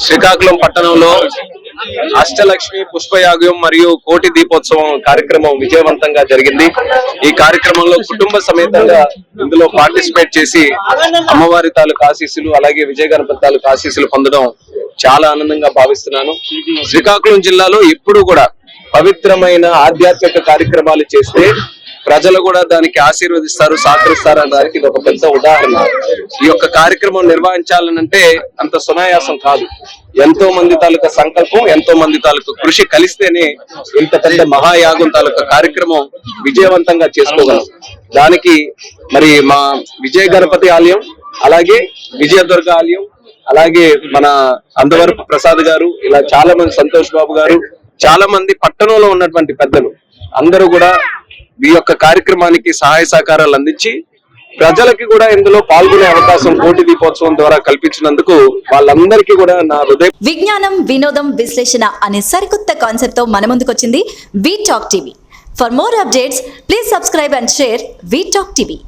శ్రీకాకుళం పట్టణంలో అష్టలక్ష్మి పుష్పయాగం మరియు కోటి దీపోత్సవం కార్యక్రమం విజయవంతంగా జరిగింది. ఈ కార్యక్రమంలో కుటుంబ సమేతంగా ఇందులో పార్టిసిపేట్ చేసి అమ్మవారి తాలూకు ఆశీస్సులు అలాగే విజయ గణపతి తాలూకు ఆశీస్సులు పొందడం చాలా ఆనందంగా భావిస్తున్నాను. శ్రీకాకుళం జిల్లాలో ఎప్పుడు కూడా పవిత్రమైన ఆధ్యాత్మిక కార్యక్రమాలు చేస్తే ప్రజలు కూడా దానికి ఆశీర్వదిస్తారు, సహకరిస్తారు అనడానికి ఇది ఒక పెద్ద ఉదాహరణ. ఈ యొక్క కార్యక్రమం నిర్వహించాలనంటే అంత సునాయాసం కాదు. ఎంతో మంది తాలూకా సంకల్పం, ఎంతో మంది తాలూకా కృషి కలిస్తేనే ఇంత పెద్ద మహాయాగం తాలూకా కార్యక్రమం విజయవంతంగా చేసుకోగలం. దానికి మరి మా విజయ గణపతి ఆలయం, అలాగే విజయదుర్గ ఆలయం, అలాగే మన అందవరపు ప్రసాద్ గారు, ఇలా చాలా మంది, సంతోష్ బాబు గారు, చాలా మంది పట్టణంలో ఉన్నటువంటి పెద్దలు అందరూ కూడా ఈ యొక్క కార్యక్రమానికి సహాయ సహకారాలు అందించి ప్రజలకి కూడా ఇందులో పాల్గొనే అవకాశం కోటి దీపోత్సవం ద్వారా కల్పించినందుకు వాళ్ళందరికీ కూడా నా హృదయ. విజ్ఞానం, వినోదం, విశ్లేషణ అనే సరికొత్త కాన్సెప్ట్ తో మన ముందుకొచ్చింది V talk TV. For more updates please subscribe and share V talk TV.